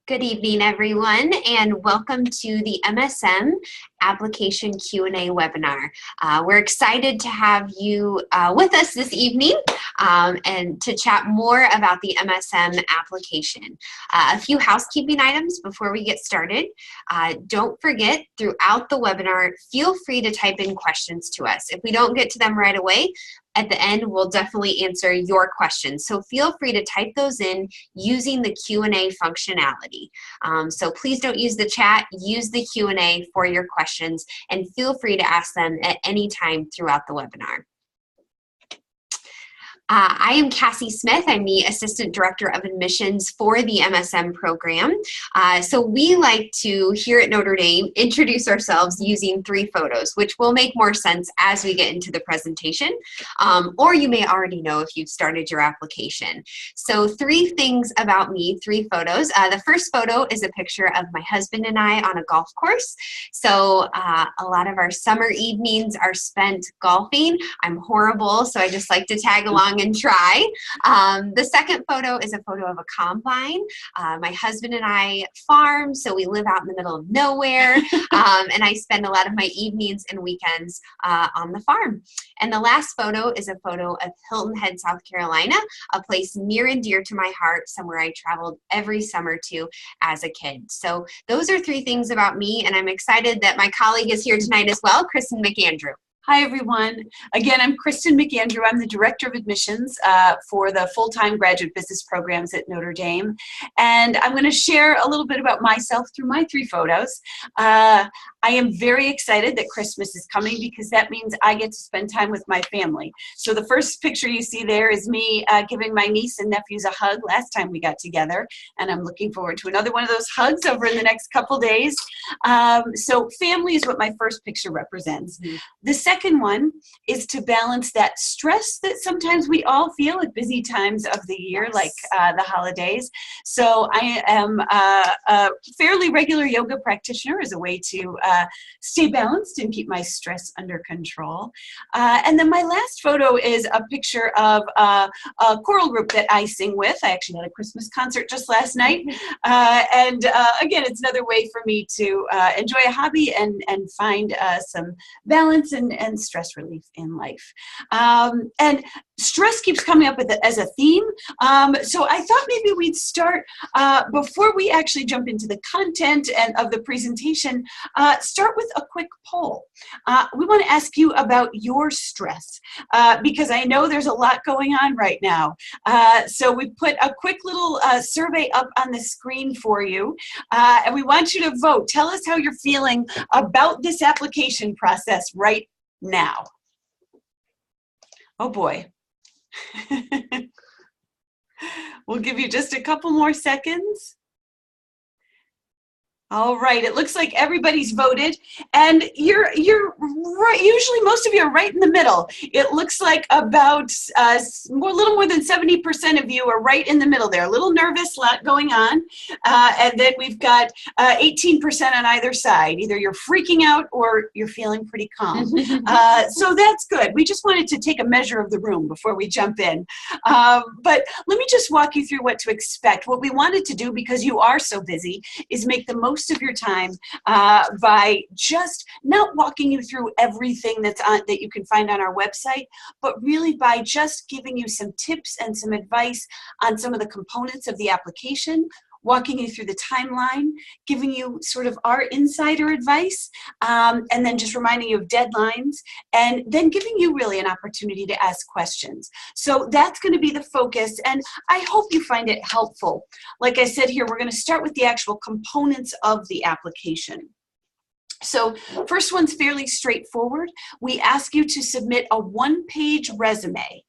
Good evening, everyone, and welcome to the MSM Application Q&A webinar. We're excited to have you with us this evening and to chat more about the MSM application. A few housekeeping items before we get started. Don't forget, throughout the webinar, feel free to type in questions to us. If we don't get to them right away, at the end, we'll definitely answer your questions. So feel free to type those in using the Q&A functionality. So please don't use the chat, use the Q&A for your questions, and feel free to ask them at any time throughout the webinar. I am Cassie Smith. I'm the Assistant Director of Admissions for the MSM program. So we like to, here at Notre Dame, introduce ourselves using 3 photos, which will make more sense as we get into the presentation, or you may already know if you've started your application. So 3 things about me, 3 photos. The first photo is a picture of my husband and I on a golf course. So a lot of our summer evenings are spent golfing. I'm horrible, so I just like to tag along and try. The second photo is a photo of a combine. My husband and I farm, so we live out in the middle of nowhere, and I spend a lot of my evenings and weekends on the farm. And the last photo is a photo of Hilton Head, South Carolina, a place near and dear to my heart, somewhere I traveled every summer to as a kid. So those are 3 things about me, and I'm excited that my colleague is here tonight as well, Kristen McAndrew. Hi, everyone. Again, I'm Kristen McAndrew. I'm the Director of Admissions for the full-time graduate business programs at Notre Dame. And I'm going to share a little bit about myself through my 3 photos. I am very excited that Christmas is coming because that means I get to spend time with my family. So the first picture you see there is me giving my niece and nephews a hug last time we got together. And I'm looking forward to another one of those hugs over in the next couple days. So family is what my first picture represents. Mm-hmm. The second one is to balance that stress that sometimes we all feel at busy times of the year, like the holidays. So I am a fairly regular yoga practitioner as a way to stay balanced and keep my stress under control. And then my last photo is a picture of a choral group that I sing with. I actually had a Christmas concert just last night. And again, it's another way for me to enjoy a hobby and find some balance and stress relief in life. And stress keeps coming up as a theme. So I thought maybe we'd start, before we actually jump into the content and of the presentation, start with a quick poll. We want to ask you about your stress because I know there's a lot going on right now. So we put a quick little survey up on the screen for you, and we want you to vote. Tell us how you're feeling about this application process right now. Oh boy. We'll give you just a couple more seconds. All right, it looks like everybody's voted, and you're right. Usually, most of you are right in the middle. It looks like about a little more than 70% of you are right in the middle there. A little nervous, a lot going on, and then we've got 18% on either side. Either you're freaking out or you're feeling pretty calm. So that's good. We just wanted to take a measure of the room before we jump in. But let me just walk you through what to expect. What we wanted to do, because you are so busy, is make the most of your time by just not walking you through everything that you can find on our website, but really by just giving you some tips and some advice on some of the components of the application, walking you through the timeline, giving you sort of our insider advice, and then just reminding you of deadlines, and then giving you really an opportunity to ask questions. So that's going to be the focus, and I hope you find it helpful. Like I said here, we're going to start with the actual components of the application. So first one's fairly straightforward. We ask you to submit a 1-page resume.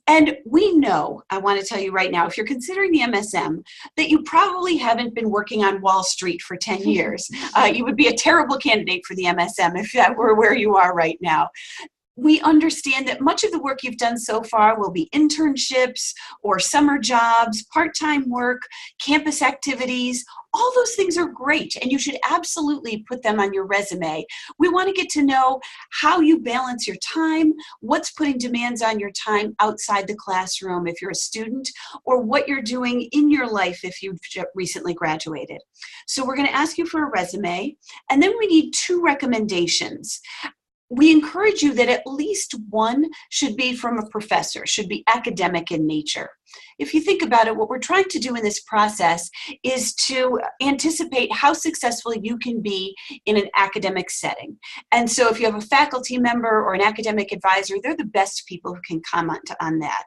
And we know, I want to tell you right now, if you're considering the MSM, that you probably haven't been working on Wall Street for 10 years. You would be a terrible candidate for the MSM if that were where you are right now. we understand that much of the work you've done so far will be internships or summer jobs, part-time work, campus activities. All those things are great, and you should absolutely put them on your resume. We want to get to know how you balance your time, what's putting demands on your time outside the classroom if you're a student, or what you're doing in your life if you've recently graduated. So we're going to ask you for a resume, and then we need 2 recommendations. We encourage you that at least one should be from a professor, should be academic in nature. If you think about it, what we're trying to do in this process is to anticipate how successful you can be in an academic setting. And so if you have a faculty member or an academic advisor, they're the best people who can comment on that.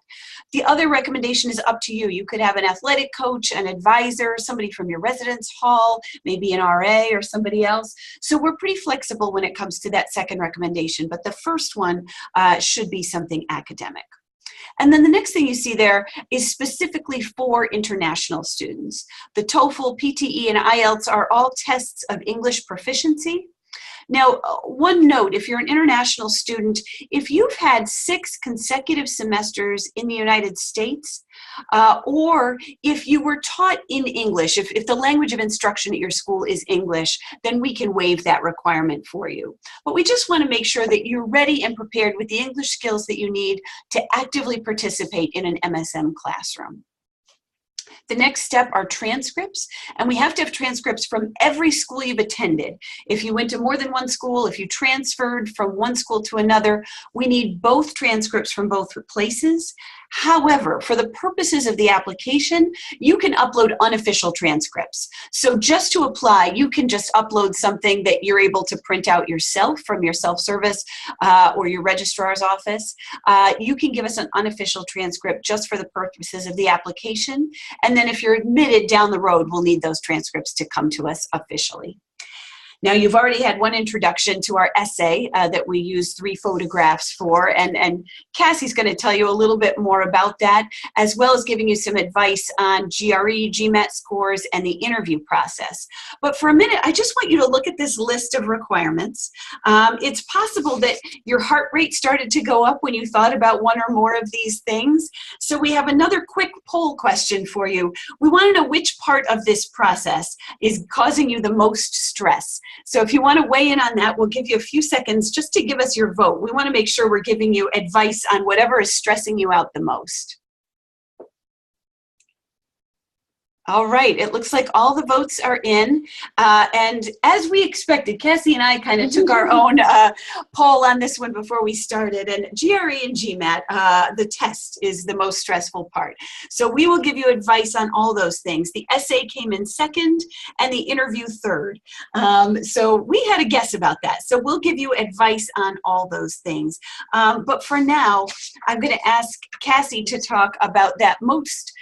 The other recommendation is up to you. You could have an athletic coach, an advisor, somebody from your residence hall, maybe an RA or somebody else. So we're pretty flexible when it comes to that second recommendation, but the first one should be something academic. And then the next thing you see there is specifically for international students. The TOEFL, PTE, and IELTS are all tests of English proficiency. Now, one note, if you're an international student, if you've had 6 consecutive semesters in the United States, or if you were taught in English, if the language of instruction at your school is English, then we can waive that requirement for you. But we just want to make sure that you're ready and prepared with the English skills that you need to actively participate in an MSM classroom. The next step are transcripts, and we have to have transcripts from every school you've attended. If you went to more than one school, if you transferred from one school to another, we need both transcripts from both places. However, for the purposes of the application, you can upload unofficial transcripts. So just to apply, you can just upload something that you're able to print out yourself from your self-service or your registrar's office. You can give us an unofficial transcript just for the purposes of the application. And then if you're admitted down the road, we'll need those transcripts to come to us officially. Now, you've already had one introduction to our essay that we use 3 photographs for, and Cassie's going to tell you a little bit more about that, as well as giving you some advice on GRE, GMAT scores, and the interview process. But for a minute, I just want you to look at this list of requirements. It's possible that your heart rate started to go up when you thought about one or more of these things. So we have another quick poll question for you. We want to know which part of this process is causing you the most stress. So if you want to weigh in on that, we'll give you a few seconds just to give us your vote. We want to make sure we're giving you advice on whatever is stressing you out the most. All right, it looks like all the votes are in. And as we expected, Cassie and I kind of took our own poll on this one before we started. And GRE and GMAT, the test is the most stressful part. So we will give you advice on all those things. The essay came in second and the interview third. So we had a guess about that. So we'll give you advice on all those things. But for now, I'm going to ask Cassie to talk about that most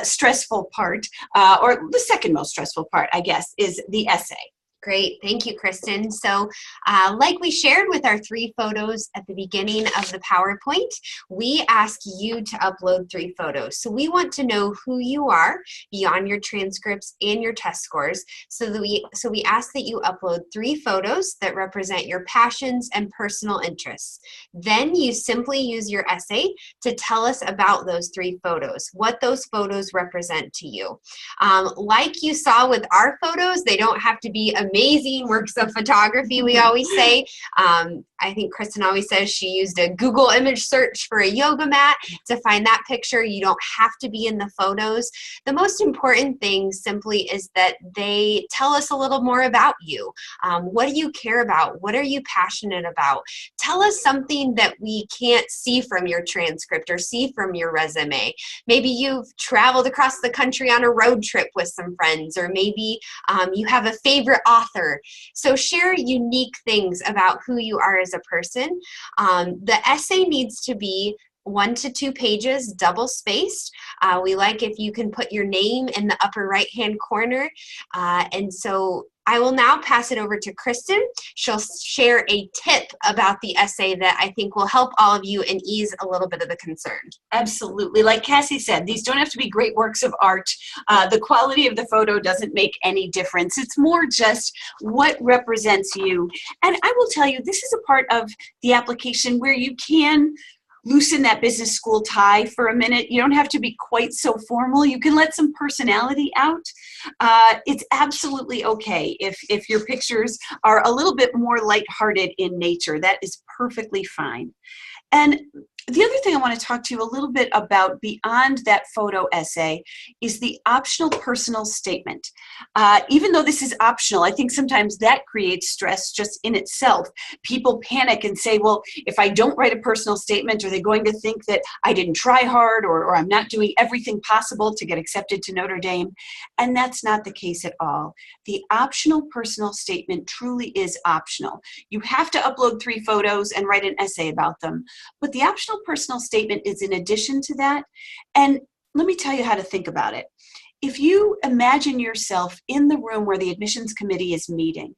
stressful part. Or the second most stressful part, I guess, is the essay. Great. Thank you, Kristen. So like we shared with our 3 photos at the beginning of the PowerPoint, we ask you to upload 3 photos. So we want to know who you are beyond your transcripts and your test scores. So we ask that you upload 3 photos that represent your passions and personal interests. Then you simply use your essay to tell us about those 3 photos, what those photos represent to you. Like you saw with our photos, they don't have to be amazing works of photography, we always say. I think Kristen always says she used a Google image search for a yoga mat to find that picture. You don't have to be in the photos. The most important thing simply is that they tell us a little more about you. What do you care about? What are you passionate about? Tell us something that we can't see from your transcript or see from your resume. Maybe you've traveled across the country on a road trip with some friends, or maybe you have a favorite author. So share unique things about who you are as a person. The essay needs to be 1 to 2 pages, double spaced. We like if you can put your name in the upper right-hand corner. And so I will now pass it over to Kristen. She'll share a tip about the essay that I think will help all of you and ease a little bit of the concern. Absolutely. Like Cassie said, these don't have to be great works of art. The quality of the photo doesn't make any difference. It's more just what represents you. And I will tell you, this is a part of the application where you can loosen that business school tie for a minute. You don't have to be quite so formal. You can let some personality out. It's absolutely okay if your pictures are a little bit more lighthearted in nature. That is perfectly fine. And the other thing I want to talk to you a little bit about beyond that photo essay is the optional personal statement. Even though this is optional, I think sometimes that creates stress just in itself. People panic and say, well, if I don't write a personal statement, are they going to think that I didn't try hard or I'm not doing everything possible to get accepted to Notre Dame? And that's not the case at all. The optional personal statement truly is optional. You have to upload 3 photos and write an essay about them. But the optional personal statement is in addition to that. And let me tell you how to think about it. If you imagine yourself in the room where the admissions committee is meeting,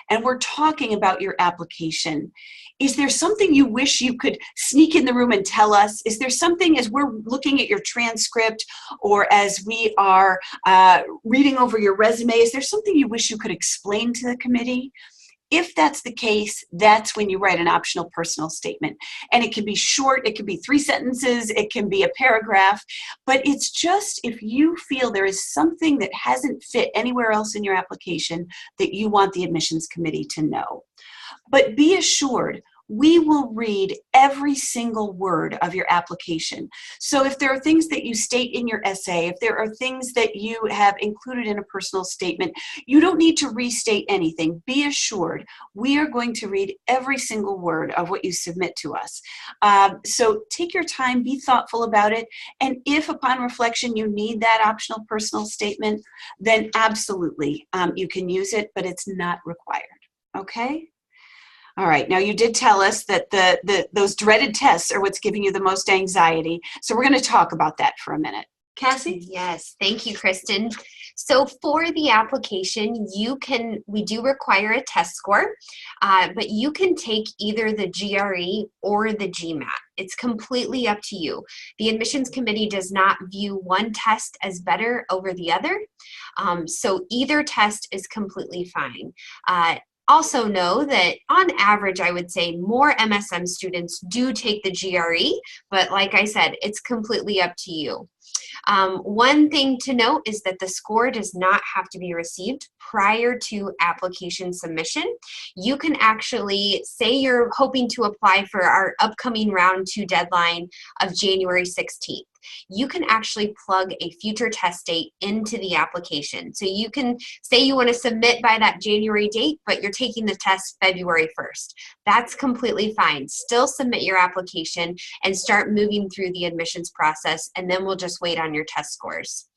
and we're talking about your application, is there something you wish you could sneak in the room and tell us? Is there something, as we're looking at your transcript or as we are reading over your resume, is there something you wish you could explain to the committee? If that's the case, that's when you write an optional personal statement. And it can be short, it can be 3 sentences, it can be a paragraph, but it's just if you feel there is something that hasn't fit anywhere else in your application that you want the admissions committee to know. But be assured, we will read every single word of your application. So if there are things that you state in your essay, if there are things that you have included in a personal statement, you don't need to restate anything. Be assured, we are going to read every single word of what you submit to us. So take your time, be thoughtful about it, and if upon reflection you need that optional personal statement, then absolutely you can use it, but it's not required. Okay? All right, now you did tell us that those dreaded tests are what's giving you the most anxiety. So we're going to talk about that for a minute. Cassie? Yes, thank you, Kristen. So for the application, we do require a test score, but you can take either the GRE or the GMAT. It's completely up to you. The admissions committee does not view one test as better over the other, so either test is completely fine. Also know that on average, I would say more MSM students do take the GRE, but like I said, it's completely up to you. One thing to note is that the score does not have to be received prior to application submission. You can actually say you're hoping to apply for our upcoming round 2 deadline of January 16th. You can actually plug a future test date into the application. So you can say you want to submit by that January date, but you're taking the test February 1st. That's completely fine. Still submit your application and start moving through the admissions process, and then we'll just wait on your test scores.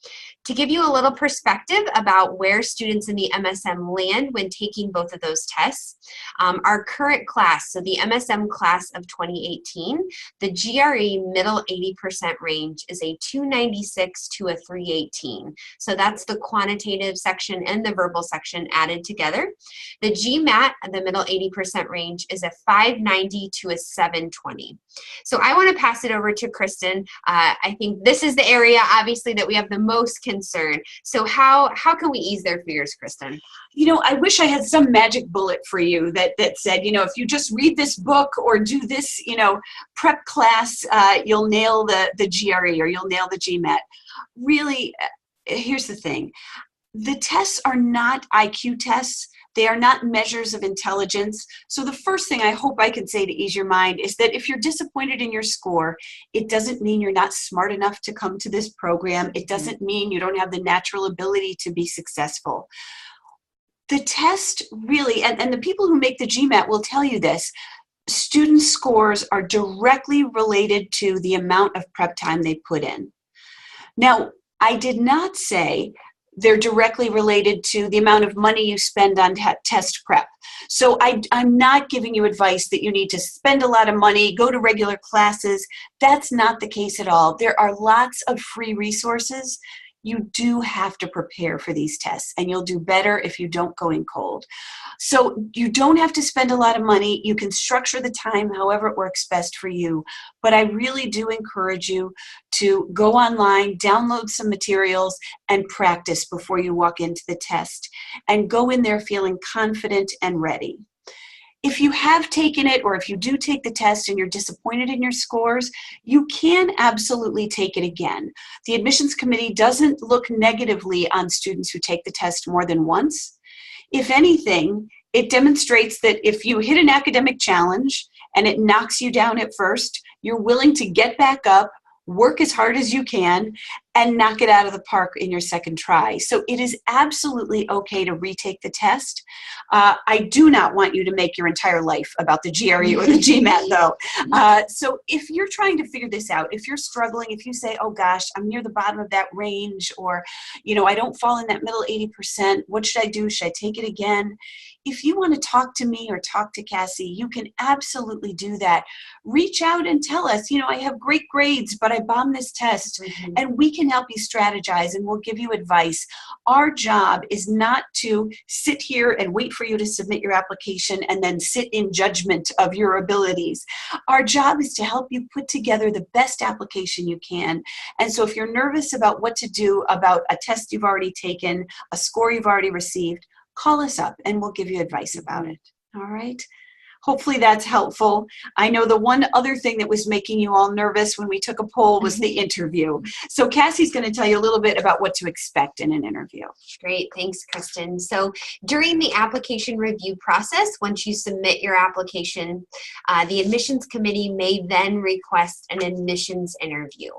To give you a little perspective about where students in the MSM land when taking both of those tests, our current class, so the MSM class of 2018, the GRE middle 80% range is a 296 to a 318. So that's the quantitative section and the verbal section added together. The GMAT, the middle 80% range, is a 590 to a 720. So I want to pass it over to Kristen. I think this is the area, obviously, that we have the most concern. So how can we ease their fears, Kristen? You know, I wish I had some magic bullet for you that said, you know, if you just read this book or do this, you know, prep class, you'll nail the GRE or you'll nail the GMAT. Really, here's the thing. The tests are not IQ tests. They are not measures of intelligence. So the first thing I hope I can say to ease your mind is that if you're disappointed in your score, it doesn't mean you're not smart enough to come to this program. It doesn't mean you don't have the natural ability to be successful. The test really, and the people who make the GMAT will tell you this, student scores are directly related to the amount of prep time they put in. Now, I did not say they're directly related to the amount of money you spend on test prep. So I'm not giving you advice that you need to spend a lot of money, go to regular classes. That's not the case at all. There are lots of free resources. you do have to prepare for these tests, and you'll do better if you don't go in cold. So you don't have to spend a lot of money. You can structure the time however it works best for you. But I really do encourage you to go online, download some materials, and practice before you walk into the test. And go in there feeling confident and ready. If you have taken it, or if you do take the test and you're disappointed in your scores, you can absolutely take it again. The admissions committee doesn't look negatively on students who take the test more than once. If anything, it demonstrates that if you hit an academic challenge and it knocks you down at first, you're willing to get back up, work as hard as you can, and knock it out of the park in your second try. So it is absolutely okay to retake the test. I do not want you to make your entire life about the GRE or the GMAT though. So if you're trying to figure this out, if you're struggling, if you say, oh gosh, I'm near the bottom of that range, or, I don't fall in that middle 80%, what should I do? Should I take it again? If you want to talk to me or talk to Cassie, you can absolutely do that. Reach out and tell us, I have great grades, but I bombed this test, and we can help you strategize, and we'll give you advice. Our job is not to sit here and wait for you to submit your application and then sit in judgment of your abilities. Our job is to help you put together the best application you can. And so if you're nervous about what to do about a test you've already taken, a score you've already received, call us up and we'll give you advice about it. All right? Hopefully that's helpful. I know the one other thing that was making you all nervous when we took a poll was the interview. So Cassie's going to tell you a little bit about what to expect in an interview. Great. Thanks, Kristen. So during the application review process, once you submit your application, the admissions committee may then request an admissions interview.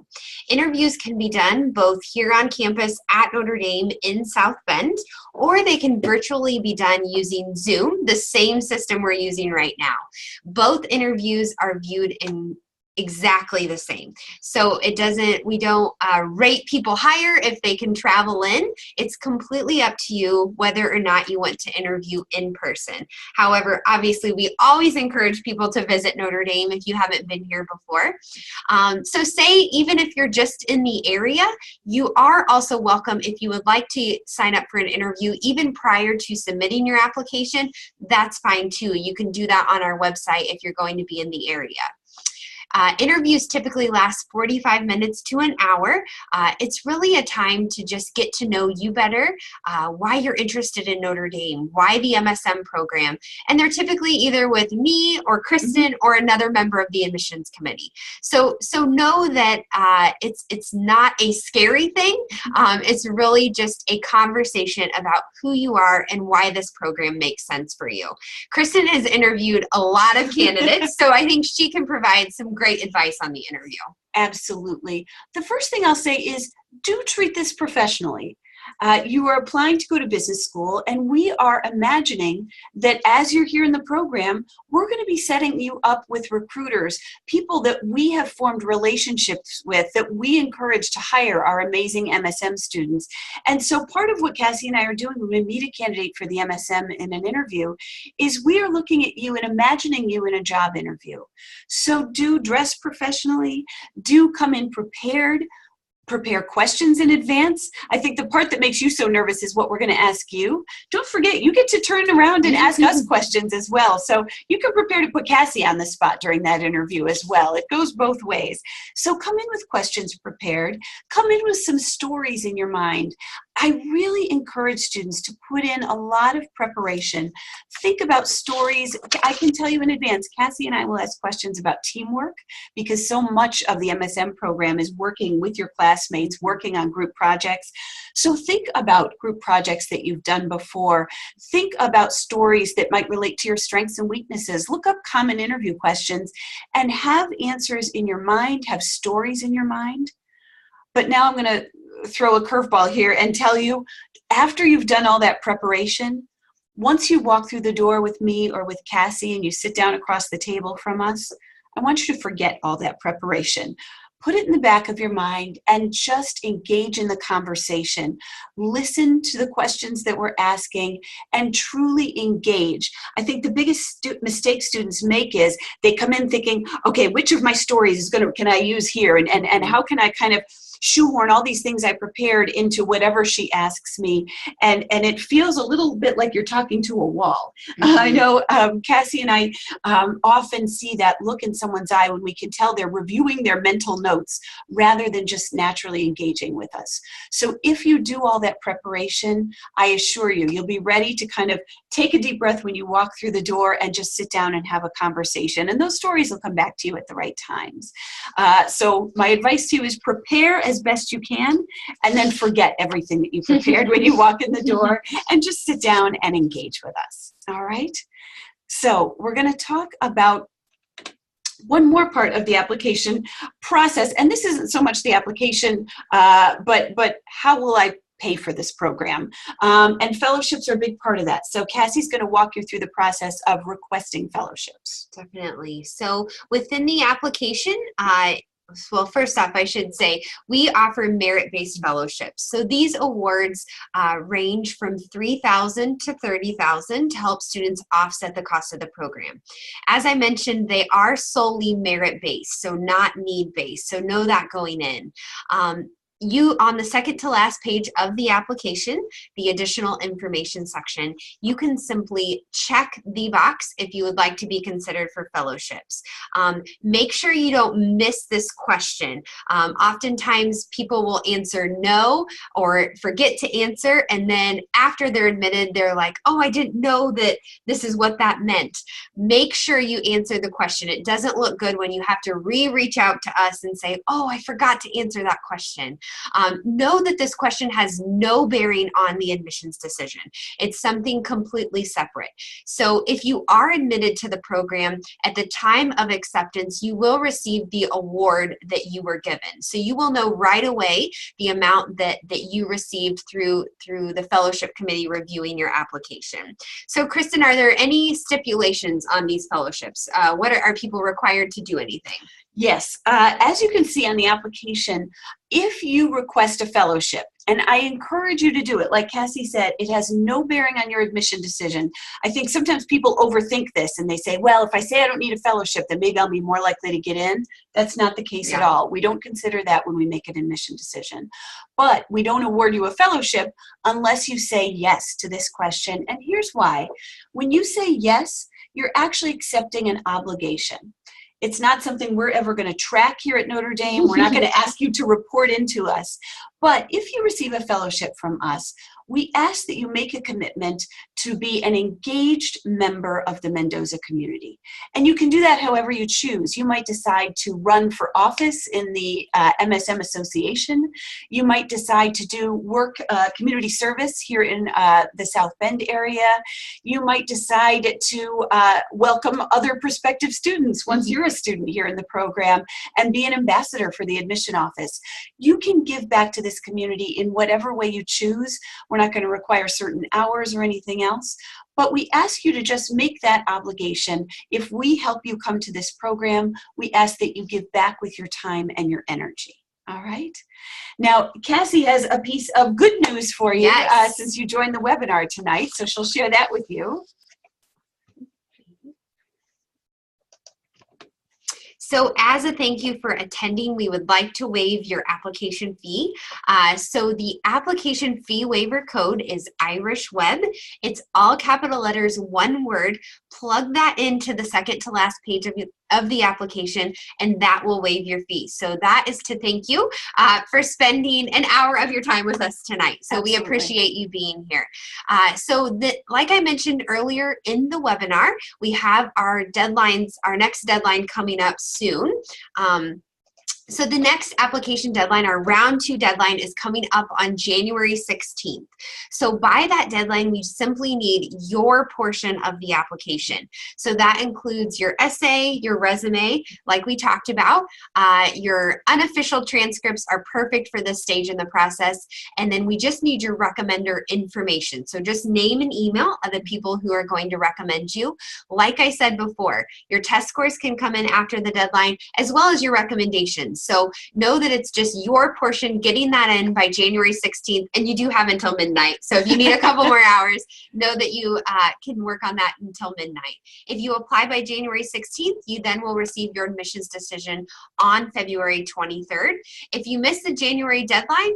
Interviews can be done both here on campus at Notre Dame in South Bend, or they can virtually be done using Zoom, the same system we're using right now. Both interviews are viewed in exactly the same. So we don't rate people higher if they can travel in. It's completely up to you whether or not you want to interview in person. However, obviously we always encourage people to visit Notre Dame if you haven't been here before. So say even if you're just in the area, you are also welcome if you would like to sign up for an interview even prior to submitting your application. That's fine too. You can do that on our website if you're going to be in the area. Interviews typically last 45 minutes to an hour. It's really a time to just get to know you better, why you're interested in Notre Dame, why the MSM program. And they're typically either with me or Kristen or another member of the admissions committee. So know that it's not a scary thing. It's really just a conversation about who you are and why this program makes sense for you. Kristen has interviewed a lot of candidates, so I think she can provide some great advice on the interview. Absolutely. The first thing I'll say is do treat this professionally. You are applying to go to business school, and we are imagining that as you're here in the program, we're going to be setting you up with recruiters, people that we have formed relationships with, that we encourage to hire our amazing MSM students. And so part of what Cassie and I are doing when we meet a candidate for the MSM in an interview is we are looking at you and imagining you in a job interview. So do dress professionally, do come in prepared, prepare questions in advance. I think the part that makes you so nervous is what we're going to ask you. Don't forget, you get to turn around and ask us questions as well. So you can prepare to put Cassie on the spot during that interview as well. It goes both ways. So come in with questions prepared. Come in with some stories in your mind. I really encourage students to put in a lot of preparation. Think about stories. I can tell you in advance, Cassie and I will ask questions about teamwork, because so much of the MSM program is working with your classmates, working on group projects. So think about group projects that you've done before. Think about stories that might relate to your strengths and weaknesses. Look up common interview questions and have answers in your mind, have stories in your mind. But now I'm going to throw a curveball here and tell you, after you've done all that preparation, once you walk through the door with me or with Cassie and you sit down across the table from us, I want you to forget all that preparation. Put it in the back of your mind and just engage in the conversation. Listen to the questions that we're asking and truly engage. I think the biggest mistake students make is they come in thinking, okay, which of my stories can I use here? And how can I kind of shoehorn all these things I prepared into whatever she asks me, and it feels a little bit like you're talking to a wall. I know Cassie and I often see that look in someone's eye when we can tell they're reviewing their mental notes rather than just naturally engaging with us. So if you do all that preparation, I assure you, you'll be ready to kind of take a deep breath when you walk through the door and just sit down and have a conversation. And those stories will come back to you at the right times. So my advice to you is prepare as best you can, and then forget everything that you prepared when you walk in the door, and just sit down and engage with us. All right? So we're going to talk about one more part of the application process, and this isn't so much the application, but how will I pay for this program? And fellowships are a big part of that. So Cassie's going to walk you through the process of requesting fellowships. Definitely. So within the application, well, first off, I should say we offer merit-based fellowships. So these awards range from $3,000 to $30,000 to help students offset the cost of the program. As I mentioned, they are solely merit-based, so not need-based. So know that going in. You, on the second to last page of the application, the additional information section, you can simply check the box if you would like to be considered for fellowships. Make sure you don't miss this question. Oftentimes people will answer no or forget to answer, and then after they're admitted, they're like, oh, I didn't know that this is what that meant. Make sure you answer the question. It doesn't look good when you have to reach out to us and say, oh, I forgot to answer that question. Know that this question has no bearing on the admissions decision. It's something completely separate. So if you are admitted to the program, at the time of acceptance, you will receive the award that you were given. So you will know right away the amount that you received through the fellowship committee reviewing your application. So Kristen, are there any stipulations on these fellowships? Are people required to do anything? Yes, as you can see on the application, if you request a fellowship, and I encourage you to do it, like Cassie said, it has no bearing on your admission decision. I think sometimes people overthink this and they say, well, if I say I don't need a fellowship, then maybe I'll be more likely to get in. That's not the case at all. We don't consider that when we make an admission decision. But we don't award you a fellowship unless you say yes to this question. And here's why. When you say yes, you're actually accepting an obligation. It's not something we're ever going to track here at Notre Dame. We're not going to ask you to report into us. But if you receive a fellowship from us, we ask that you make a commitment to be an engaged member of the Mendoza community. And you can do that however you choose. You might decide to run for office in the MSM Association. You might decide to do work, community service here in the South Bend area. You might decide to welcome other prospective students once you're a student here in the program and be an ambassador for the admission office. You can give back to this community in whatever way you choose. We're not going to require certain hours or anything else, but we ask you to just make that obligation. If we help you come to this program, we ask that you give back with your time and your energy. All right. Now, Cassie has a piece of good news for you since you joined the webinar tonight, so she'll share that with you. So as a thank you for attending, we would like to waive your application fee. So the application fee waiver code is Irish Web. It's all capital letters, one word. Plug that into the second to last page of the application, and that will waive your fee. So that is to thank you for spending an hour of your time with us tonight. So Absolutely. We appreciate you being here. Like I mentioned earlier in the webinar, we have our deadlines, our next deadline coming up soon. So the next application deadline, our round 2 deadline, is coming up on January 16th. So by that deadline, we simply need your portion of the application. So that includes your essay, your resume, like we talked about. Your unofficial transcripts are perfect for this stage in the process. And then we just need your recommender information. So just name and email of the people who are going to recommend you. Like I said before, your test scores can come in after the deadline, as well as your recommendations. admissions. So know that it's just your portion getting that in by January 16th, and you do have until midnight. So if you need a couple more hours, know that you can work on that until midnight. If you apply by January 16th, you then will receive your admissions decision on February 23rd. If you miss the January deadline,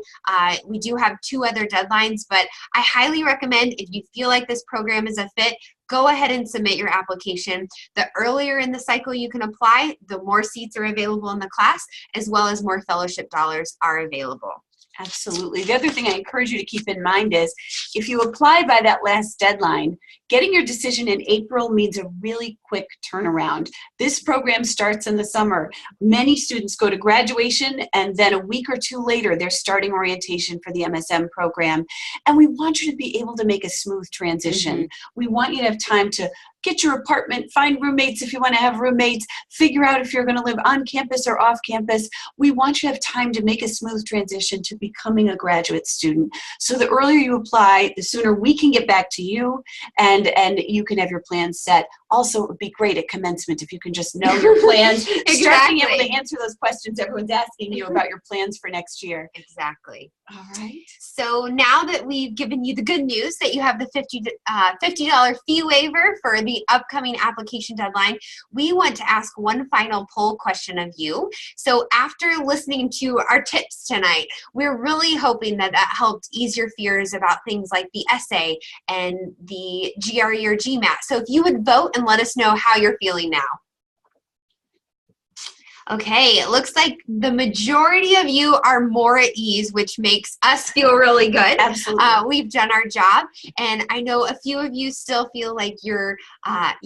we do have 2 other deadlines, but I highly recommend, if you feel like this program is a fit, go ahead and submit your application. The earlier in the cycle you can apply, the more seats are available in the class, as well as more fellowship dollars are available. Absolutely. The other thing I encourage you to keep in mind is if you apply by that last deadline, getting your decision in April means a really quick turnaround. This program starts in the summer. Many students go to graduation, and then a week or 2 later, they're starting orientation for the MSM program. And we want you to be able to make a smooth transition. We want you to have time to get your apartment, find roommates if you want to have roommates, figure out if you're going to live on campus or off campus. We want you to have time to make a smooth transition to becoming a graduate student. So the earlier you apply, the sooner we can get back to you, and you can have your plans set. Also, it would be great at commencement if you can just know your plans. Exactly. Start being able to answer those questions everyone's asking you about your plans for next year. Exactly. All right. So now that we've given you the good news that you have the $50 fee waiver for the upcoming application deadline, we want to ask one final poll question of you. So after listening to our tips tonight, we're really hoping that that helped ease your fears about things like the essay and the GRE or GMAT. So if you would vote and let us know how you're feeling now. Okay, it looks like the majority of you are more at ease, which makes us feel really good. Absolutely. We've done our job, and I know a few of you still feel like you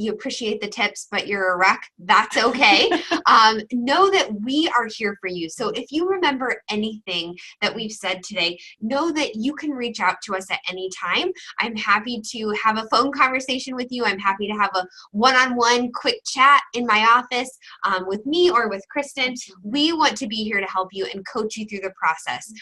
appreciate the tips, but you're a wreck. That's okay. Know that we are here for you. So if you remember anything that we've said today, know that you can reach out to us at any time. I'm happy to have a phone conversation with you. I'm happy to have a one-on-one quick chat in my office with me or with Kristen. We want to be here to help you and coach you through the process.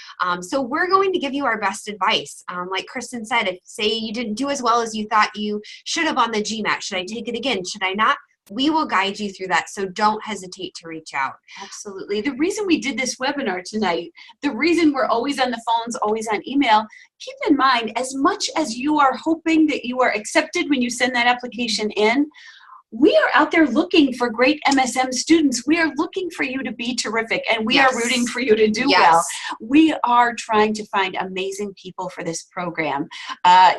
So we're going to give you our best advice. Like Kristen said, if say you didn't do as well as you thought you should have on the GMAT, should I take it again? Should I not? We will guide you through that, so don't hesitate to reach out. Absolutely. The reason we did this webinar tonight, the reason we're always on the phones, always on email, keep in mind, as much as you are hoping that you are accepted when you send that application in, we are out there looking for great MSM students. We are looking for you to be terrific, and we are rooting for you to do well. We are trying to find amazing people for this program.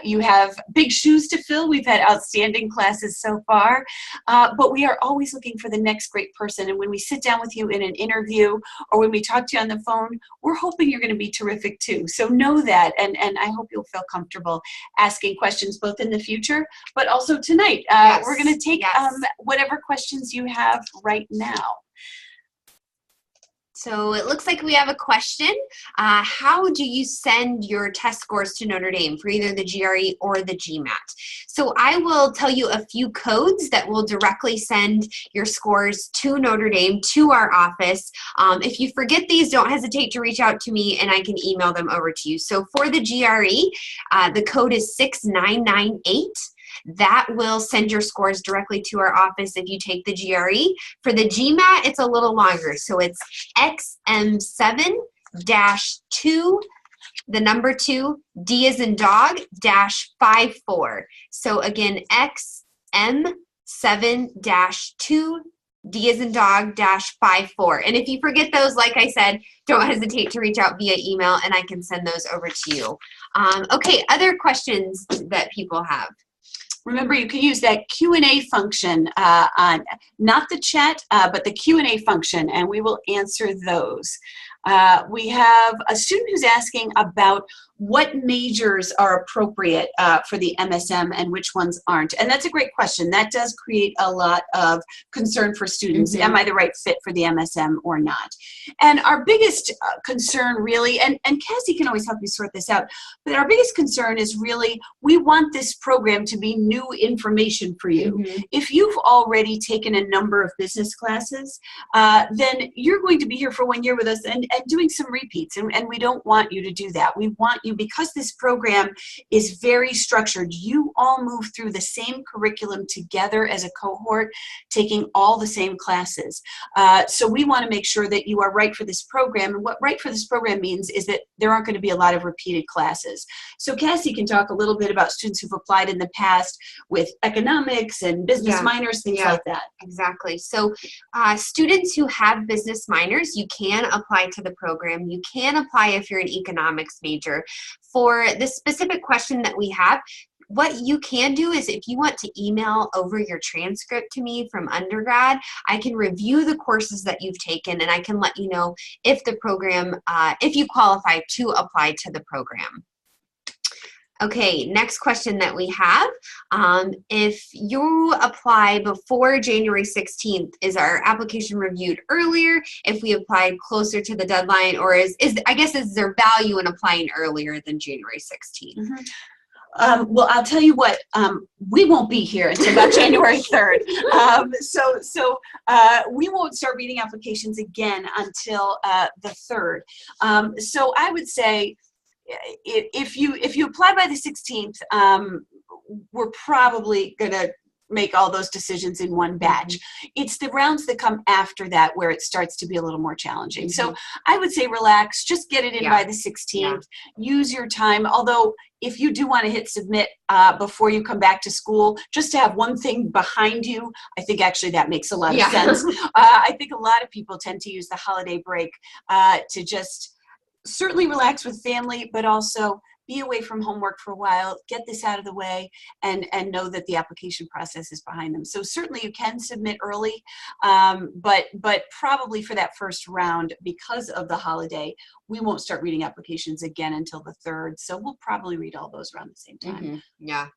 You have big shoes to fill. We've had outstanding classes so far, but we are always looking for the next great person. And when we sit down with you in an interview or when we talk to you on the phone, we're hoping you're going to be terrific too. So know that, and I hope you'll feel comfortable asking questions both in the future, but also tonight. We're going to take whatever questions you have right now. So it looks like we have a question. How do you send your test scores to Notre Dame for either the GRE or the GMAT? So I will tell you a few codes that will directly send your scores to Notre Dame, to our office. If you forget these, don't hesitate to reach out to me and I can email them over to you. So for the GRE, the code is 6998. That will send your scores directly to our office if you take the GRE. For the GMAT, it's a little longer. So it's XM7-2, the number 2, D as in dog, -54. So again, XM7-2, D as in dog, -54. And if you forget those, like I said, don't hesitate to reach out via email and I can send those over to you. Okay, other questions that people have? Remember, you can use that Q&A function on not the chat, but the Q&A function, and we will answer those. We have a student who's asking about what majors are appropriate for the MSM and which ones aren't. And that's a great question. That does create a lot of concern for students. Am I the right fit for the MSM or not? And our biggest concern really, and Cassie can always help you sort this out, but our biggest concern is really we want this program to be new information for you. If you've already taken a number of business classes, then you're going to be here for 1 year with us and doing some repeats, and we don't want you to do that. We want you you, because this program is very structured, you all move through the same curriculum together as a cohort, taking all the same classes. So we want to make sure that you are right for this program. And what right for this program means is that there aren't going to be a lot of repeated classes. So Cassie can talk a little bit about students who've applied in the past with economics and business minors, things like that. Exactly. So students who have business minors, you can apply to the program. You can apply if you're an economics major. For the specific question that we have, what you can do is if you want to email over your transcript to me from undergrad, I can review the courses that you've taken and I can let you know if the program, if you qualify to apply to the program. Okay, next question that we have. If you apply before January 16th, is our application reviewed earlier if we applied closer to the deadline, or is there value in applying earlier than January 16th? Mm-hmm. Well, I'll tell you what, we won't be here until about January 3rd. So we won't start reading applications again until the 3rd. So I would say, if you apply by the 16th, we're probably going to make all those decisions in one batch. It's the rounds that come after that where it starts to be a little more challenging. So I would say relax, just get it in by the 16th, use your time. Although if you do want to hit submit before you come back to school, just to have one thing behind you, I think actually that makes a lot of sense. I think a lot of people tend to use the holiday break to just certainly relax with family, but also be away from homework for a while, get this out of the way, and know that the application process is behind them. So certainly you can submit early, but probably for that first round, because of the holiday, we won't start reading applications again until the 3rd. So we'll probably read all those around the same time. Yeah.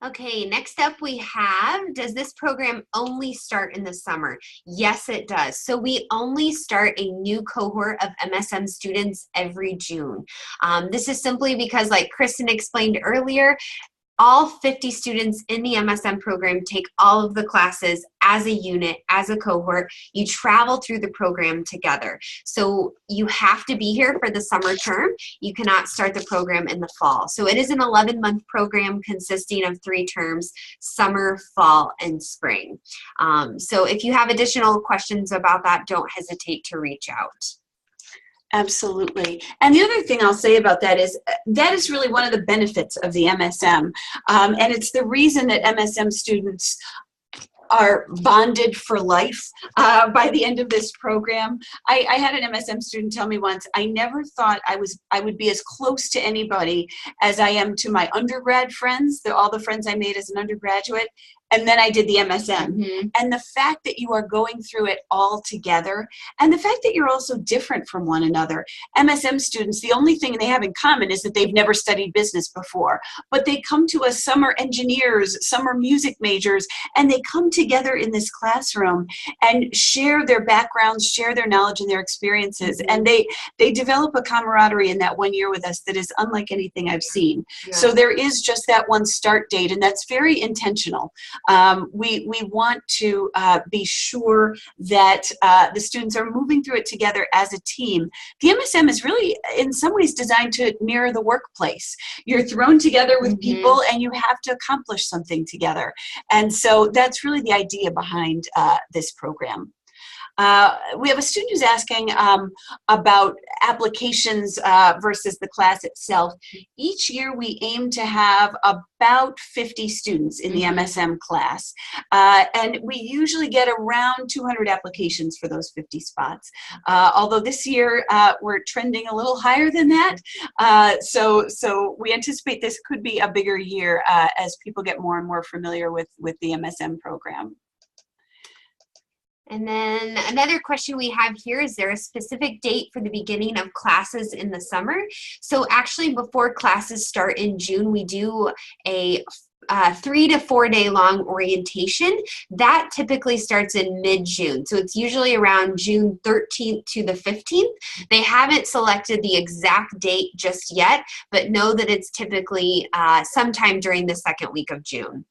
Okay, next up we have, does this program only start in the summer? Yes, it does. So we only start a new cohort of MSM students every June. This is simply because, like Kristen explained earlier, all 50 students in the MSM program take all of the classes as a unit, as a cohort. You travel through the program together. So you have to be here for the summer term. You cannot start the program in the fall. So it is an 11-month program consisting of 3 terms, summer, fall, and spring. So if you have additional questions about that, don't hesitate to reach out. Absolutely. And the other thing I'll say about that is really one of the benefits of the MSM. And it's the reason that MSM students are bonded for life by the end of this program. I had an MSM student tell me once, I never thought I would be as close to anybody as I am to my undergrad friends, all the friends I made as an undergraduate. And then I did the MSM. And the fact that you are going through it all together, and the fact that you're also different from one another. MSM students, the only thing they have in common is that they've never studied business before. But they come to us, some are engineers, some are music majors, and they come together in this classroom and share their backgrounds, share their knowledge and their experiences. And they develop a camaraderie in that 1 year with us that is unlike anything I've seen. So there is just that one start date, and that's very intentional. We want to be sure that the students are moving through it together as a team. The MSM is really, in some ways, designed to mirror the workplace. You're thrown together with people and you have to accomplish something together. And so that's really the idea behind this program. We have a student who's asking about applications versus the class itself. Each year we aim to have about 50 students in the MSM class. And we usually get around 200 applications for those 50 spots. Although this year we're trending a little higher than that. So we anticipate this could be a bigger year as people get more and more familiar with the MSM program. And then another question we have here, is there a specific date for the beginning of classes in the summer? So actually before classes start in June, we do a 3 to 4 day long orientation. That typically starts in mid-June. So it's usually around June 13th to the 15th. They haven't selected the exact date just yet, but know that it's typically sometime during the 2nd week of June.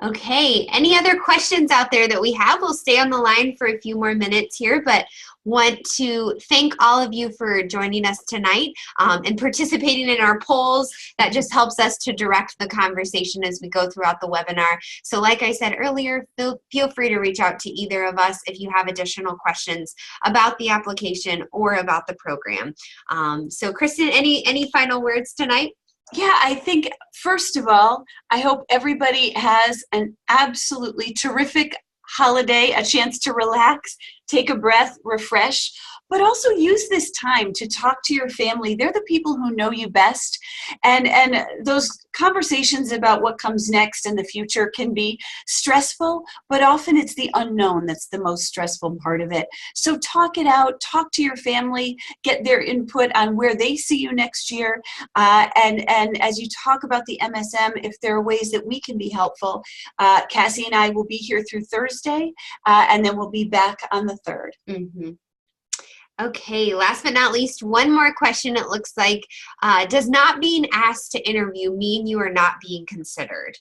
Okay, any other questions out there that we have? We'll stay on the line for a few more minutes here, but want to thank all of you for joining us tonight and participating in our polls. That just helps us to direct the conversation as we go throughout the webinar. So like I said earlier, feel free to reach out to either of us if you have additional questions about the application or about the program. So Kristen, any final words tonight? Yeah, I think, first of all, I hope everybody has an absolutely terrific holiday, a chance to relax, take a breath, refresh, but also use this time to talk to your family. They're the people who know you best. And those conversations about what comes next in the future can be stressful, but often it's the unknown that's the most stressful part of it. So talk it out, talk to your family, get their input on where they see you next year. And as you talk about the MSM, if there are ways that we can be helpful, Cassie and I will be here through Thursday, and then we'll be back on the 3rd. Mm-hmm. Okay, last but not least, one more question. It looks like, does not being asked to interview mean you are not being considered?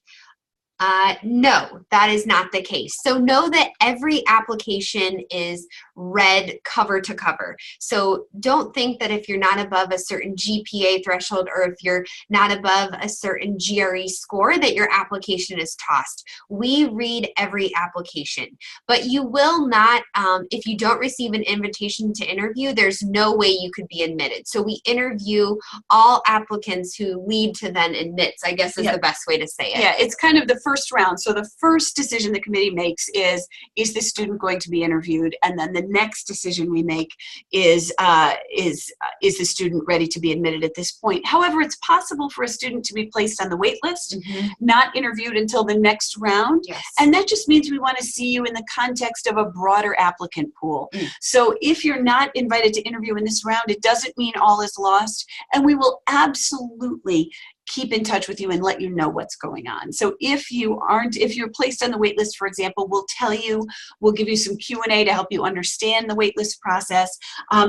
No, that is not the case. So know that every application is read cover to cover. So don't think that if you're not above a certain GPA threshold or if you're not above a certain GRE score that your application is tossed. We read every application, but you will not, if you don't receive an invitation to interview, there's no way you could be admitted. So we interview all applicants who lead to then admits, I guess is the best way to say it. Yeah, it's kind of the first round. So the first decision the committee makes is this student going to be interviewed? And then the next decision we make is the student ready to be admitted at this point? However, it's possible for a student to be placed on the wait list, not interviewed until the next round. Yes. And that just means we want to see you in the context of a broader applicant pool. So if you're not invited to interview in this round, it doesn't mean all is lost. And we will absolutely keep in touch with you and let you know what's going on. So if you're placed on the wait list, for example, we'll tell you, we'll give you some Q&A to help you understand the wait list process.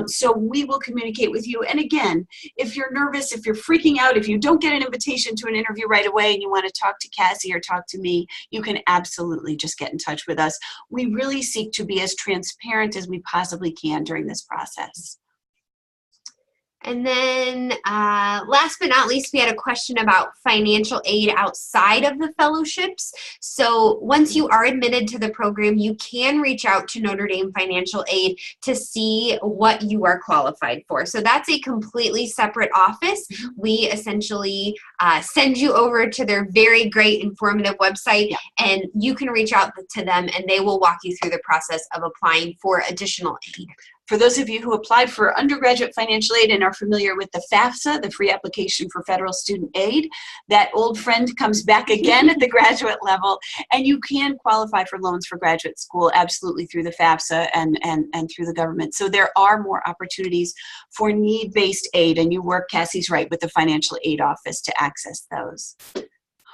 So we will communicate with you. And again, if you're nervous, if you're freaking out, if you don't get an invitation to an interview right away and you want to talk to Cassie or talk to me, you can absolutely just get in touch with us. We really seek to be as transparent as we possibly can during this process. And then last but not least, we had a question about financial aid outside of the fellowships. So once you are admitted to the program, you can reach out to Notre Dame Financial Aid to see what you are qualified for. So that's a completely separate office. We essentially send you over to their very great informative website, and you can reach out to them and they will walk you through the process of applying for additional aid. For those of you who applied for undergraduate financial aid and are familiar with the FAFSA, the Free Application for Federal Student Aid, that old friend comes back again at the graduate level, and you can qualify for loans for graduate school absolutely through the FAFSA and through the government. So there are more opportunities for need-based aid, and you work, Cassie's right, with the financial aid office to access those.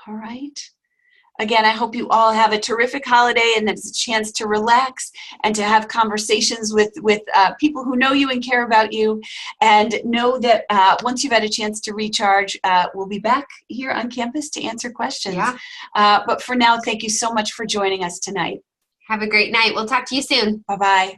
All right. Again, I hope you all have a terrific holiday and that it's a chance to relax and to have conversations with people who know you and care about you, and know that once you've had a chance to recharge, we'll be back here on campus to answer questions. But for now, thank you so much for joining us tonight. Have a great night. We'll talk to you soon. Bye-bye.